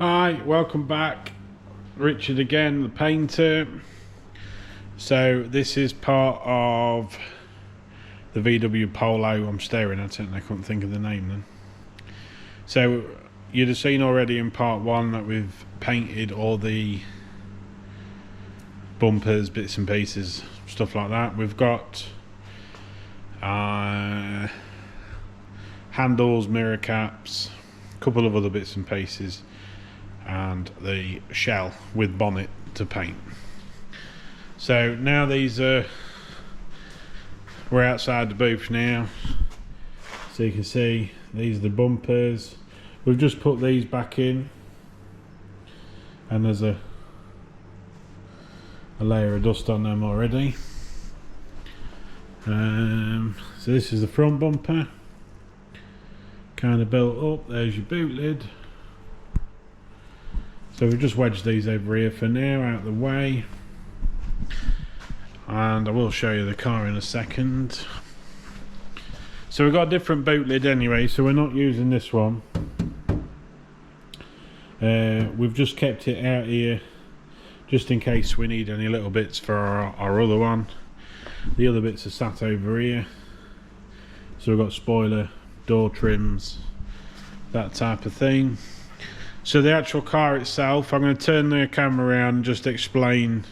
Hi, welcome back. Richard again, the painter. So this is part of the VW Polo. I'm staring at it and I couldn't think of the name then. So you'd have seen already in part one that we've painted all the bumpers, bits and pieces, stuff like that. We've got handles, mirror caps, a couple of other bits and pieces, and the shell with bonnet to paint. So now these are, we're outside the booth now, so you can see these are the bumpers. We've just put these back in, and there's a layer of dust on them already. So this is the front bumper, kind of built up. There's your boot lid. So we've just wedged these over here for now, out of the way, and I will show you the car in a second. So we've got a different boot lid anyway, so we're not using this one. We've just kept it out here just in case we need any little bits for our other one. The other bits are sat over here, so we've got spoiler, door trims, that type of thing. So the actual car itself, I'm going to turn the camera around and just explain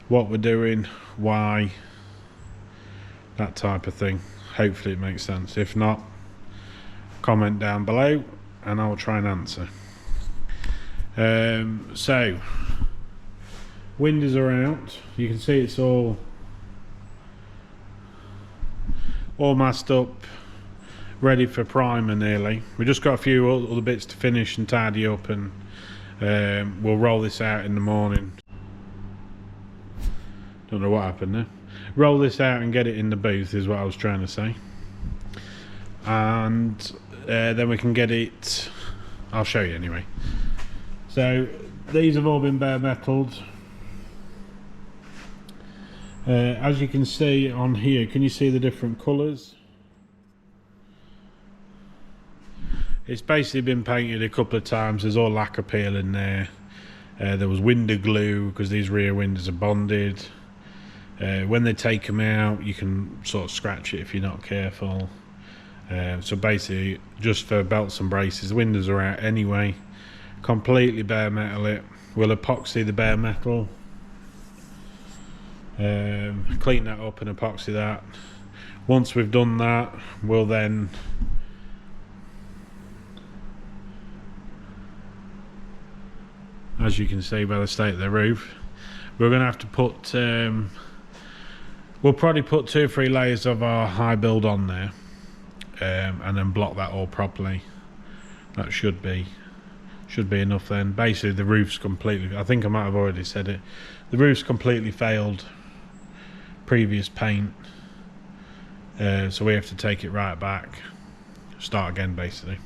what we're doing, why, that type of thing. Hopefully it makes sense. If not, comment down below and I'll try and answer. So windows are out. You can see it's all masked up, ready for primer nearly. We just got a few other bits to finish and tidy up, and we'll roll this out in the morning. Don't know what happened there. Roll this out and get it in the booth is what I was trying to say, and then we can get it. I'll show you anyway. So these have all been bare metalled. As you can see on here, can you see the different colours? It's basically been painted a couple of times. There's all lacquer peel in there. There was window glue because these rear windows are bonded. When they take them out, you can sort of scratch it if you're not careful. So basically, just for belts and braces, the windows are out anyway. Completely bare metal it. We'll epoxy the bare metal. Clean that up and epoxy that. Once we've done that, we'll then as you can see by the state of the roof, we're going to have to put we'll probably put 2 or 3 layers of our high build on there, and then block that all properly. That should be enough then. Basically the roof's completely, I think I might have already said it, the roof's completely failed previous paint, so we have to take it right back, start again basically.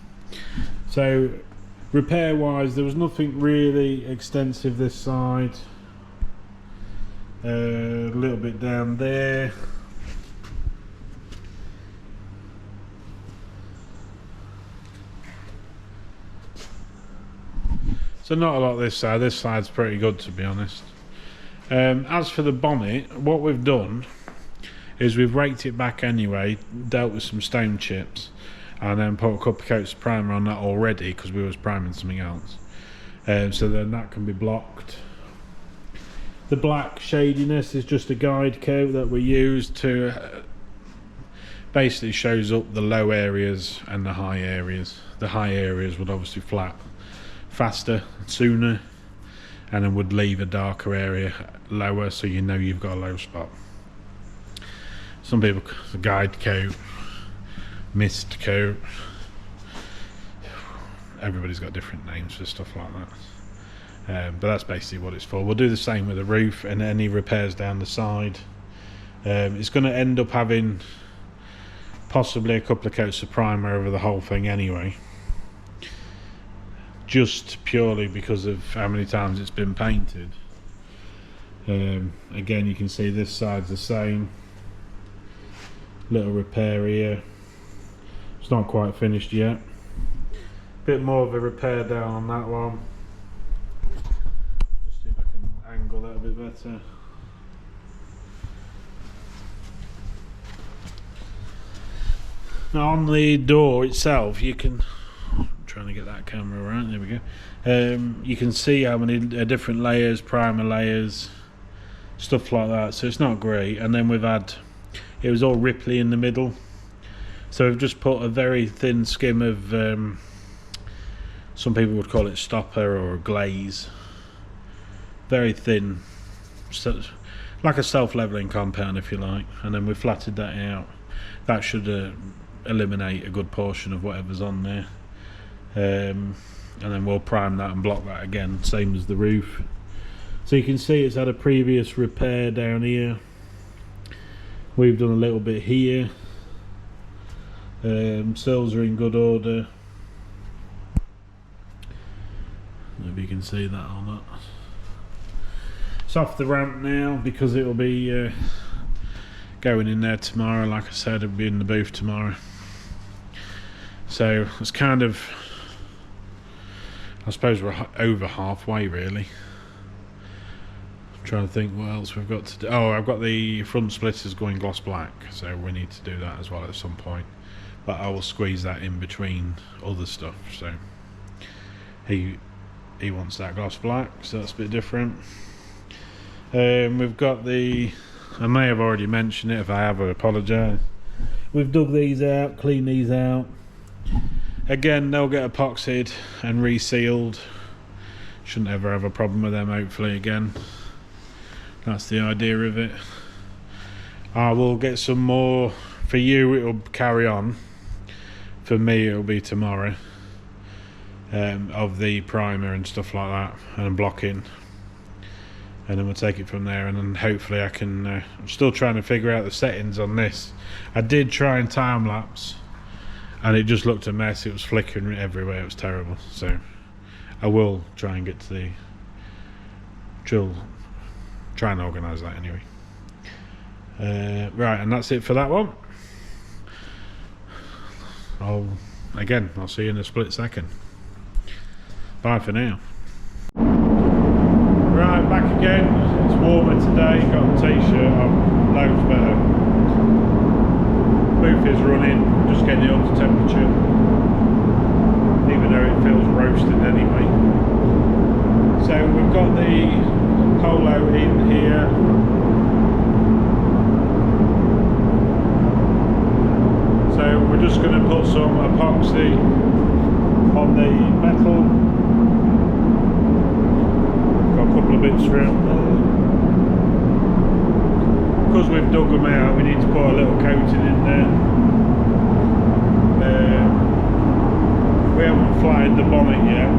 So repair wise, there was nothing really extensive this side. A little bit down there. So not a lot this side. This side's pretty good, to be honest. As for the bonnet, what we've done is we've raked it back anyway, dealt with some stone chips, and then put a couple of coats of primer on that already because we was priming something else, so then that can be blocked. The black shadiness is just a guide coat that we use to basically shows up the low areas and the high areas. The high areas would obviously flat faster, sooner, and then would leave a darker area lower, so you know you've got a low spot. Some people, the guide coat, mist coat, everybody's got different names for stuff like that, but that's basically what it's for. We'll do the same with the roof and any repairs down the side. It's going to end up having possibly a couple of coats of primer over the whole thing anyway, just purely because of how many times it's been painted. Again, you can see this side's the same, little repair here. It's not quite finished yet. Bit more of a repair down on that one. Just see if I can angle that a bit better. Now on the door itself, you can, I'm trying to get that camera right, there we go. You can see how many different layers, primer layers, stuff like that, so it's not great. And then we've had, it was all ripply in the middle, so we've just put a very thin skim of, some people would call it stopper or glaze, very thin, so like a self-leveling compound if you like, and then we flattened that out. That should eliminate a good portion of whatever's on there, and then we'll prime that and block that again, same as the roof. So you can see it's had a previous repair down here. We've done a little bit here. Sills are in good order. Maybe you can see that or not. It's off the ramp now because it will be going in there tomorrow. Like I said, it'll be in the booth tomorrow. So it's kind of, I suppose we're over halfway really. I'm trying to think what else we've got to do. Oh, I've got the front splitters going gloss black, so we need to do that as well at some point. But I will squeeze that in between other stuff. So he wants that gloss black, so that's a bit different. We've got the, I may have already mentioned it, if I have I apologise. We've dug these out, cleaned these out. Again, they'll get epoxied and resealed. Shouldn't ever have a problem with them, hopefully, again. That's the idea of it. I will get some more. For you, it'll carry on. For me, it'll be tomorrow. Of the primer and stuff like that, and blocking. And then we'll take it from there, and then hopefully I can, I'm still trying to figure out the settings on this. I did try and time lapse, and it just looked a mess. It was flickering everywhere, it was terrible. So I will try and get to the, try and organise that anyway. Right, and that's it for that one. I'll see you in a split second. Bye for now. Right, back again. It's warmer today. Got the t-shirt on, loads better. Booth is running, just getting it up to temperature, even though it feels roasted anyway. So we've got the polo in here. So we're just going to put some epoxy on the metal. Got a couple of bits around there. Because we've dug them out, we need to put a little coating in there. We haven't flattened the bonnet yet,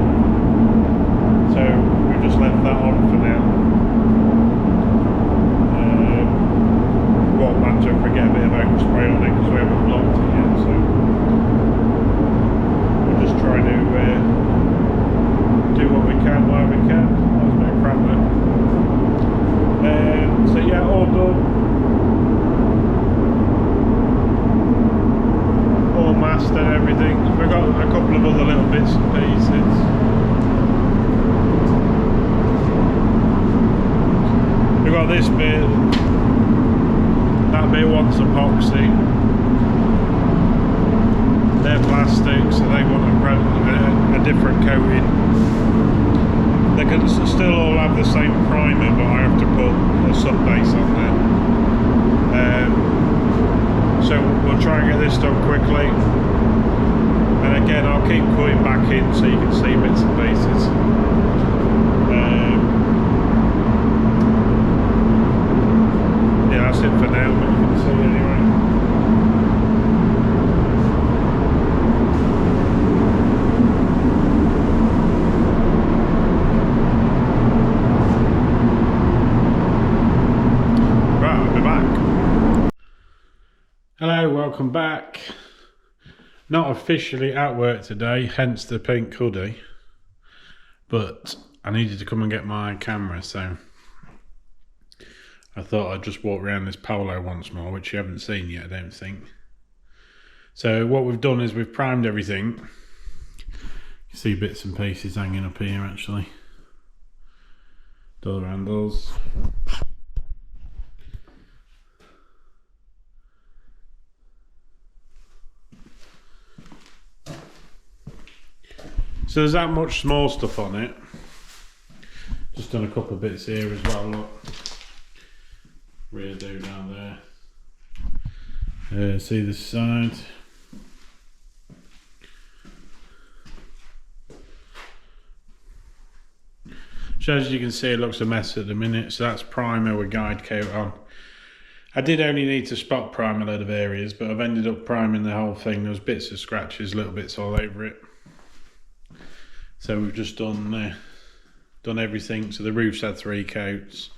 so we've just left that on for now. Won't matter if we get a bit of overspray on it because we haven't blocked it yet, so we'll just try to do what we can while we can. That was a bit of crap there. So yeah, all done. All masked and everything. We've got a couple of other little bits and pieces. We've got this bit. That bit wants epoxy. They're plastic, so they want a different coating. They can still all have the same primer, but I have to put a sub base on there. So we'll try and get this done quickly. And again, I'll keep cutting back in so you can see bits and pieces. Yeah, that's it for now, but you can see anyway. Right, I'll be back. Hello, welcome back. Not officially at work today, hence the pink hoodie. But I needed to come and get my camera, so I thought I'd just walk around this polo once more, which you haven't seen yet, I don't think. So what we've done is we've primed everything. You see bits and pieces hanging up here actually. Door handles. So there's that much small stuff on it. Just done a couple of bits here as well, look. Rear do down there. See this side. So as you can see, it looks a mess at the minute. So that's primer with guide coat on. I did only need to spot prime a load of areas, but I've ended up priming the whole thing. There was bits of scratches, little bits all over it. So we've just done everything. So the roof's had 3 coats.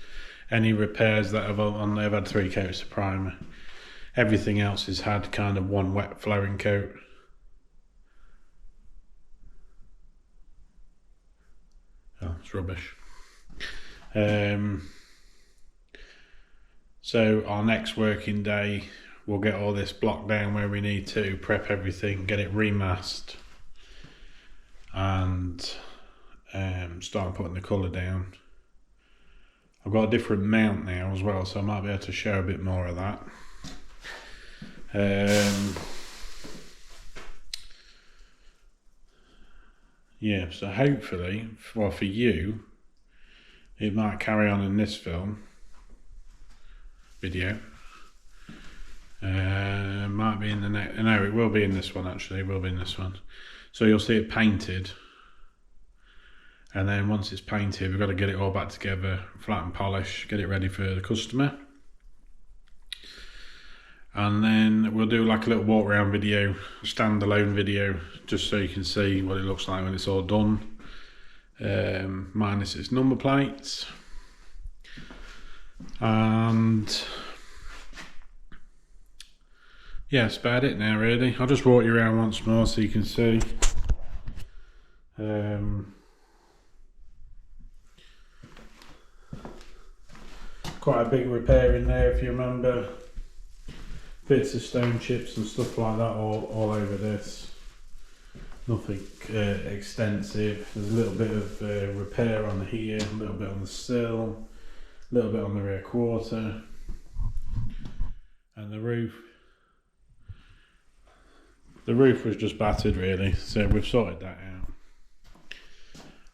Any repairs that I've on there have had 3 coats of primer. Everything else has had kind of 1 wet flowing coat. Oh, it's rubbish. So our next working day, we'll get all this blocked down where we need to, prep everything, get it remasked, and start putting the colour down. I've got a different mount now as well, so I might be able to show a bit more of that. Yeah, so hopefully, well, for you, it might carry on in this video. Might be in the next, no, it will be in this one actually, it will be in this one. So you'll see it painted. And then once it's painted, we've got to get it all back together, flat and polish, get it ready for the customer. And then we'll do like a little walk around video, standalone video, just so you can see what it looks like when it's all done. Minus its number plates. And yeah, that's about it now really. I'll just walk you around once more so you can see. Quite a big repair in there if you remember. Bits of stone chips and stuff like that all over this. Nothing extensive. There's a little bit of repair on here, a little bit on the sill, a little bit on the rear quarter, and the roof. The roof was just battered really, so we've sorted that out.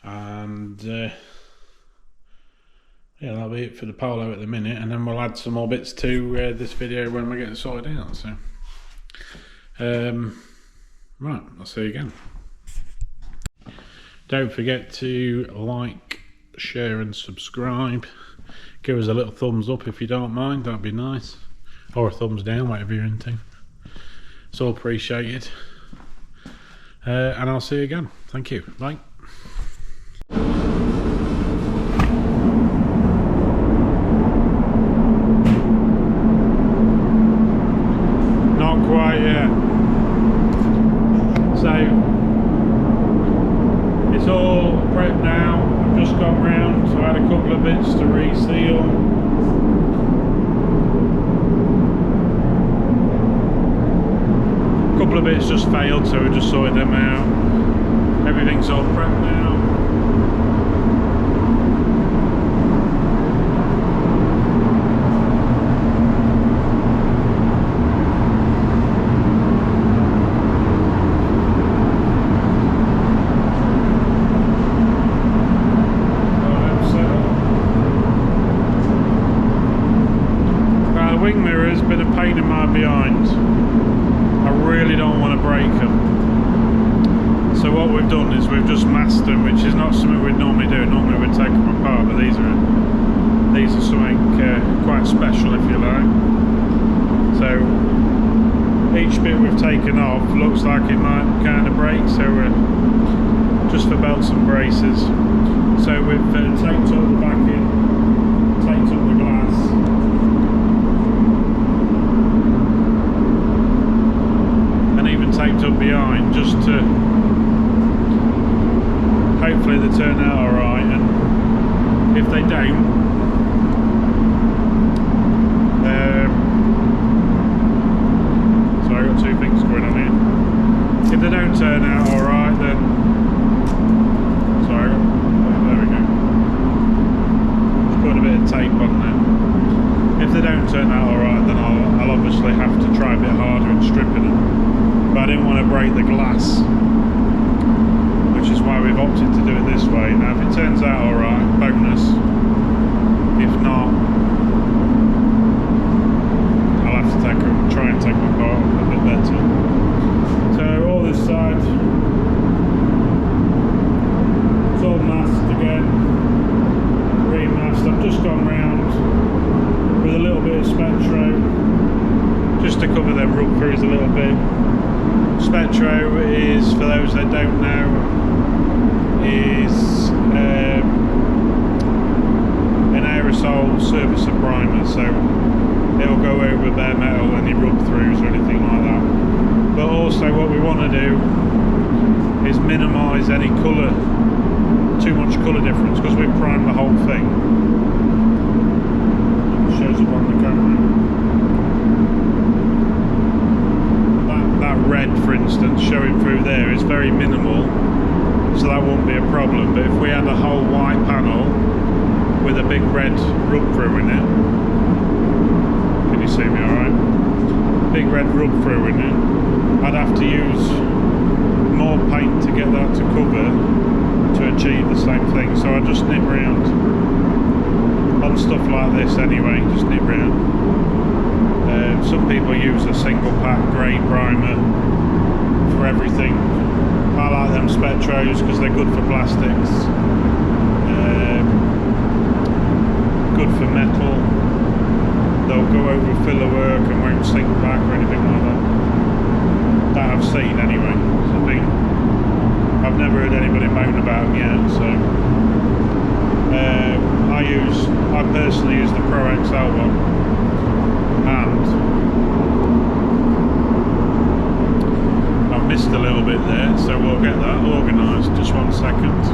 And yeah, that'll be it for the polo at the minute, and then we'll add some more bits to this video when we get it sorted out. So, right, I'll see you again. Don't forget to like, share and subscribe. Give us a little thumbs up if you don't mind, that'd be nice. Or a thumbs down, whatever you're into. It's all appreciated. And I'll see you again. Thank you. Bye. Not quite yet. So it's all prepped now. I've just gone round, so I had a couple of bits to reseal. A couple of bits just failed, so we just sorted them out. Everything's all prepped now. Wing mirror has been a pain in my behind. I really don't want to break them. So what we've done is we've just masked them, which is not something we'd normally do. Normally we'd take them apart, but these are something quite special, if you like. So each bit we've taken off looks like it might kind of break, so we're just for belts and braces. So we've taped up the back in, taped up the glass. Taped up behind, just to hopefully they turn out alright, and if they don't, sorry, I've got two things going on here. If they don't turn out alright, then opted to do it this way. Now if it turns out alright, bonus. If not, I'll have to try and take my car a bit better. So all this side, it's all masked again, remasked. I've just gone round with a little bit of Spectro, just to cover them rub-throughs a little bit. Spectro is, for those that don't know, is an aerosol surfacer primer, so it'll go over bare metal, any rub-throughs or anything like that. But also what we want to do is minimise any colour, too much colour difference, because we've primed the whole thing. It shows up on the camera. That red, for instance, showing through there is very minimal, so that won't be a problem. But if we had a whole white panel with a big red rub-through in it, can you see me alright? Big red rub-through in it, I'd have to use more paint to get that to cover to achieve the same thing. So I just nip round on stuff like this anyway, just nip round. Some people use a single pack grey primer for everything. I like them Spectros because they're good for plastics, good for metal. They'll go over filler work and won't sink back or anything like that. That I've seen anyway. I've never heard anybody moan about them yet. So I personally use the Pro XL one, and I've missed a little bit there, so we'll get that organised. Just 1 second.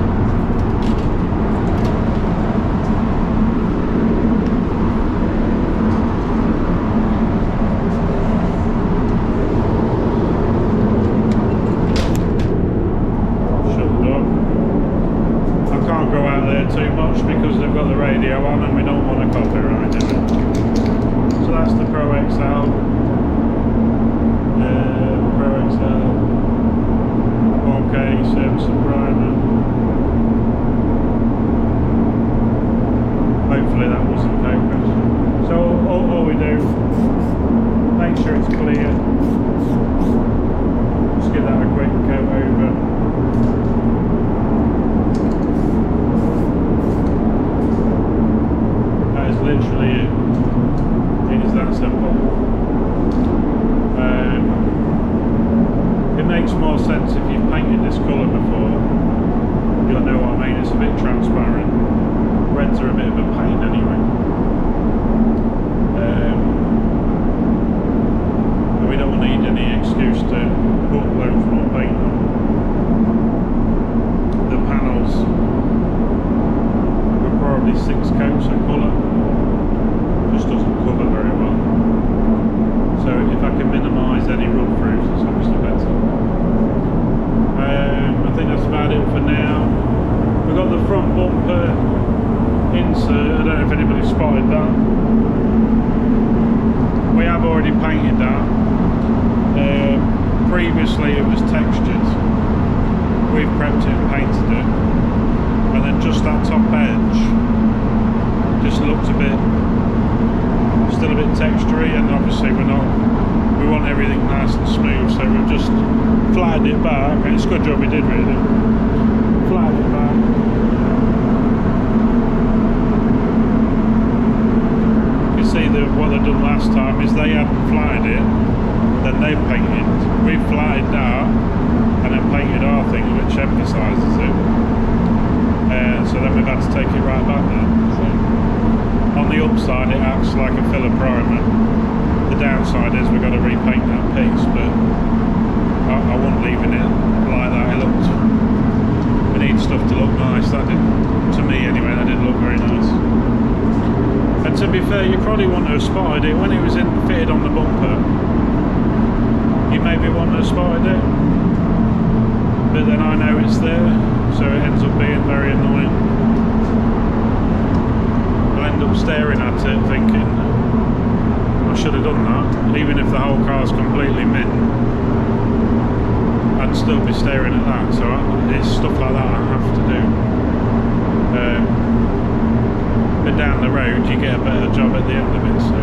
Too much because they've got the radio on and we don't want a copyright in it. So that's the Pro XL. Pro XL 4K surface primer. Hopefully that wasn't focused. So all we do, make sure it's clear. Just give that a quick coat over. Literally it is that simple. It makes more sense if you've painted this colour before. You'll know what I mean, it's a bit transparent. Reds are a bit of a pain anyway. And we don't need any excuse to put loads more paint on. The panels were probably 6 coats of colour. Just doesn't cover very well. So if I can minimise any rub-throughs, it's obviously better. I think that's about it for now. We've got the front bumper insert. I don't know if anybody spotted that. We have already painted that. Previously it was textured. We've prepped it and painted it. And then just that top edge just looks a bit, still a bit textury, and obviously we want everything nice and smooth, so we've just flattened it back, and it's a good job we did really. Flattened it back. You see what they've done last time is they hadn't flattened it, then they painted. We flattened that and then painted our thing, which emphasises it. So then we've had to take it right back now. So on the upside it acts like a filler primer. The downside is we've got to repaint that piece, but I wasn't leaving it like that. It looked, we need stuff to look nice. That didn't, to me anyway, that didn't look very nice. And to be fair, you probably wouldn't have spotted it when it was fitted on the bumper. You maybe wouldn't have spotted it, but then I know it's there, so it ends up being very annoying. I end up staring at it thinking I should have done that. Even if the whole car's completely mint, I'd still be staring at that. So it's stuff like that I have the road, you get a better job at the end of it. So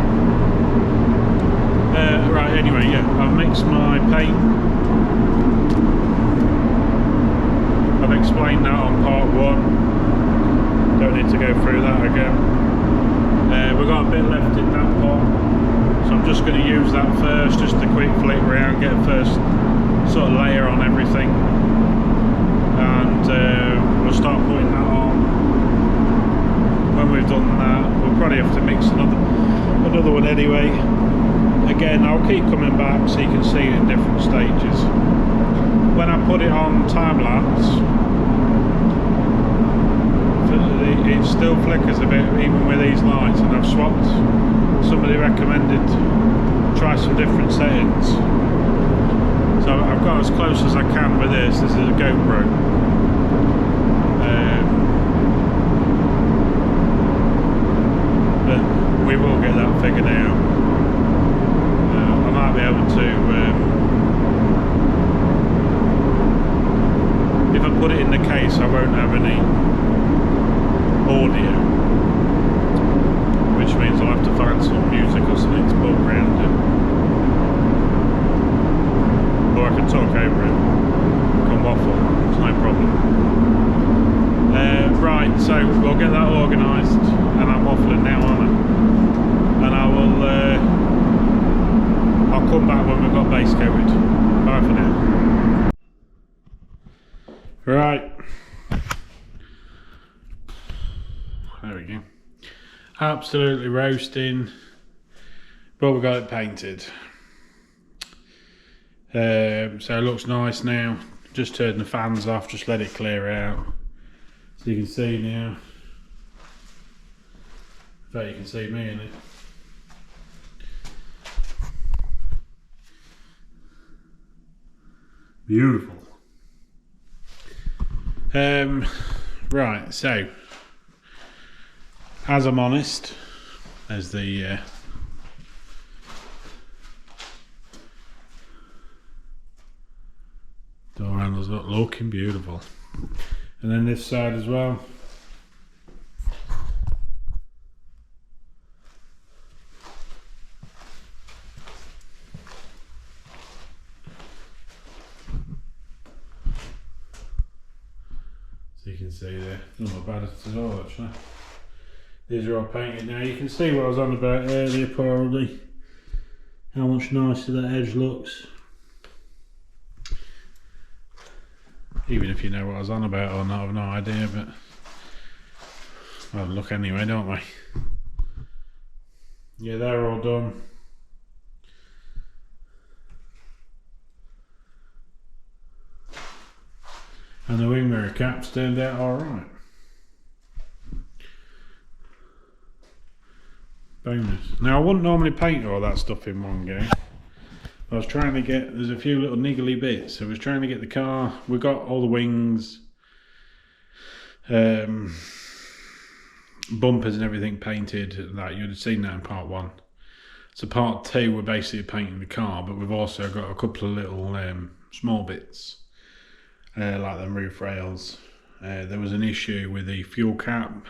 right, anyway, yeah, I've mixed my paint. I've explained that on part 1. Don't need to go through that again. We've got a bit left in that pot, so I'm just going to use that first, just a quick flick around, get a first sort of layer on everything, and we'll start putting that on. When we've done that, we'll probably have to mix another one anyway. Again, I'll keep coming back so you can see it in different stages. When I put it on time lapse, it still flickers a bit even with these lights, and I've swapped. Somebody recommended try some different settings, so I've got as close as I can with this. This is a GoPro. But we will get that figured out. I might be able to, if I put it in the case, I won't have any audio, which means I'll have to find some music or something to put around it, or I can talk over it, can waffle, it's no problem. Right, so we'll get that organised, and I'm waffling now, aren't I? And I'll come back when we've got base coated. Bye for now. Right. There we go. Absolutely roasting, but we got it painted. So it looks nice now. Just turned the fans off, just let it clear out. So you can see now. In fact, you can see me in it. Beautiful. Right, so as I'm honest, as the door handles look looking beautiful, and then this side as well. So you can see there, not bad at all actually. These are all painted now. You can see what I was on about earlier probably, how much nicer that edge looks. Even if you know what I was on about or not, I've no idea, but we'll have a look anyway, don't we? Yeah, they're all done. And the wing mirror caps turned out alright. Bonus. Now I wouldn't normally paint all that stuff in one go. I was trying to get, there's a few little niggly bits. I was trying to get the car, we got all the wings, bumpers and everything painted. Like you'd have seen that in part 1. So part 2 we're basically painting the car, but we've also got a couple of little small bits, like the roof rails. There was an issue with the fuel cap.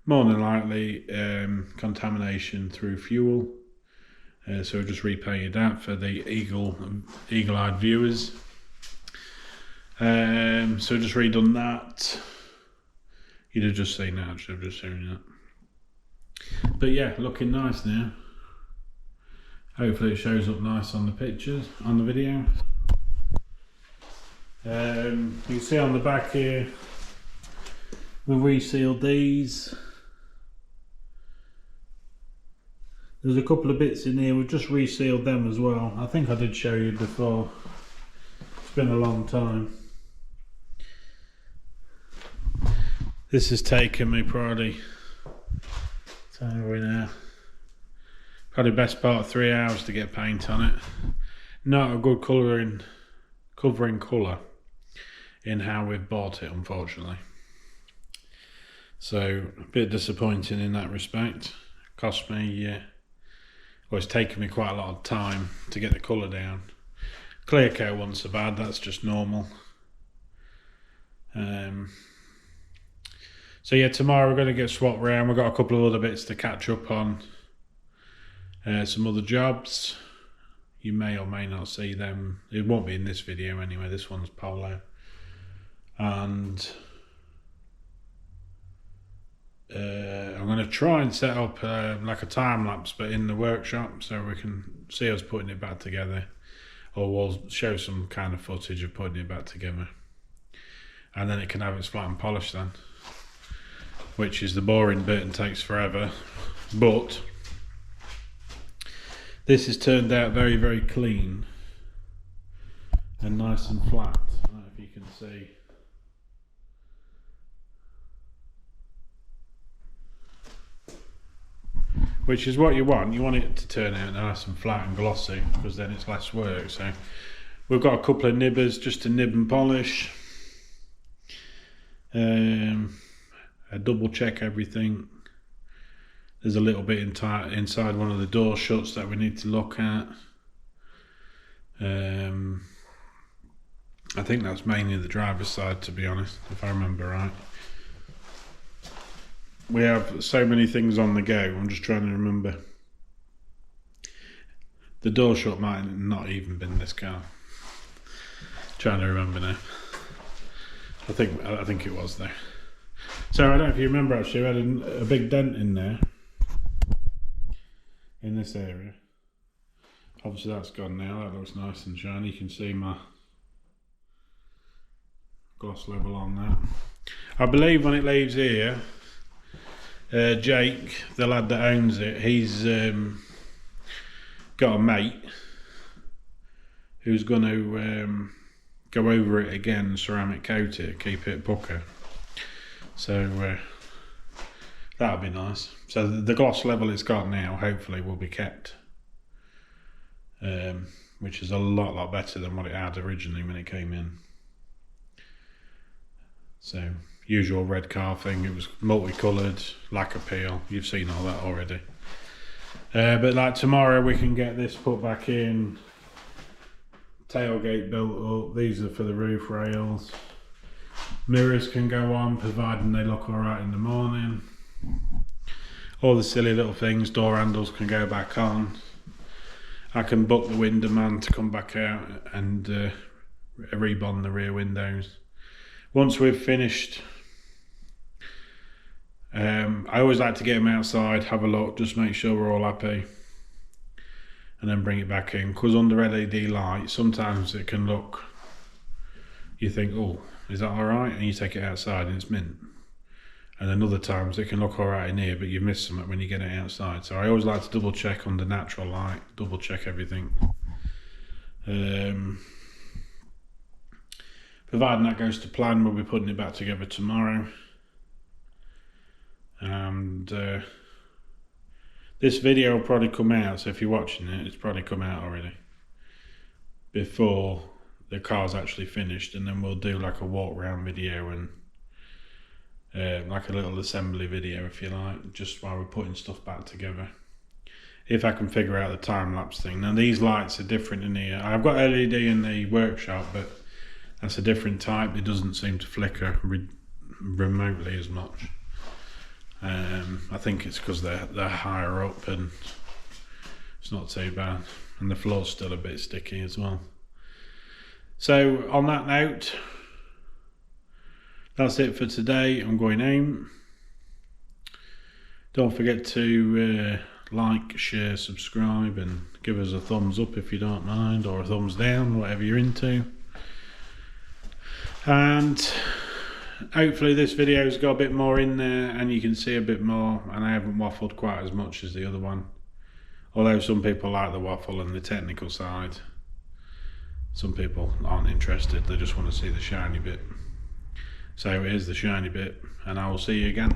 More than likely contamination through fuel, so we just repainted that for the eagle-eyed viewers. So just redone that. You'd have just seen that, actually, I've just seen that. But yeah, looking nice now. Hopefully it shows up nice on the pictures, on the video. You can see on the back here, we resealed these. There's a couple of bits in here, we've just resealed them as well. I think I did show you before. It's been a long time. This has taken me probably, probably best part of 3 hours to get paint on it. Not a good covering colour in how we've bought it, unfortunately. So a bit disappointing in that respect. Cost me, well, it's taken me quite a lot of time to get the colour down. Clear coat wasn't so bad, that's just normal. So yeah, tomorrow we're going to get swapped round. We've got a couple of other bits to catch up on. Some other jobs. You may or may not see them. It won't be in this video anyway. This one's polo. And I'm going to try and set up like a time lapse, but in the workshop, so we can see us putting it back together, or we'll show some kind of footage of putting it back together, and then it can have its flat and polish then, which is the boring bit and takes forever. But this has turned out very, very clean and nice and flat. I don't know if you can see. Which is what you want. You want it to turn out nice and flat and glossy, because then it's less work. So we've got a couple of nibbers just to nib and polish. I double check everything. There's a little bit inside one of the door shuts that we need to look at. I think that's mainly the driver's side, to be honest, if I remember right. We have so many things on the go, I'm just trying to remember. The door shut might not even been this car. Trying to remember now. I think it was though. So I don't know if you remember, actually, we had a big dent in there, in this area. Obviously that's gone now. That looks nice and shiny. You can see my gloss level on that. I believe when it leaves here, Jake, the lad that owns it, he's got a mate who's going to go over it again and ceramic coat it, keep it pucker. So that'll be nice. So the gloss level it's got now hopefully will be kept, which is a lot better than what it had originally when it came in. So usual red car thing, it was multicoloured, lacquer peel, you've seen all that already. But like tomorrow we can get this put back in, tailgate built up, these are for the roof rails. Mirrors can go on, providing they look alright in the morning. All the silly little things, door handles can go back on. I can book the window man to come back out and rebond the rear windows. Once we've finished, I always like to get them outside, have a look, just make sure we're all happy, and then bring it back in. Because under LED light, sometimes it can look, you think, oh, is that alright? And you take it outside and it's mint. And then other times it can look alright in here, but you miss something when you get it outside. So I always like to double check under natural light, double check everything. Providing that goes to plan, we'll be putting it back together tomorrow. And this video will probably come out, so if you're watching it, it's probably come out already before the car's actually finished, and then we'll do like a walk round video and like a little assembly video, if you like, just while we're putting stuff back together, if I can figure out the time lapse thing. Now these lights are different in here. I've got LED in the workshop, but that's a different type. It doesn't seem to flicker remotely as much. I think it's because they're higher up and it's not too bad, and the floor's still a bit sticky as well. So on that note, that's it for today. I'm going home. Don't forget to like, share, subscribe, and give us a thumbs up if you don't mind, or a thumbs down, whatever you're into. And hopefully this video's got a bit more in there and you can see a bit more, and I haven't waffled quite as much as the other one, although some people like the waffle and the technical side. Some people aren't interested, they just want to see the shiny bit. So here's the shiny bit, and I will see you again.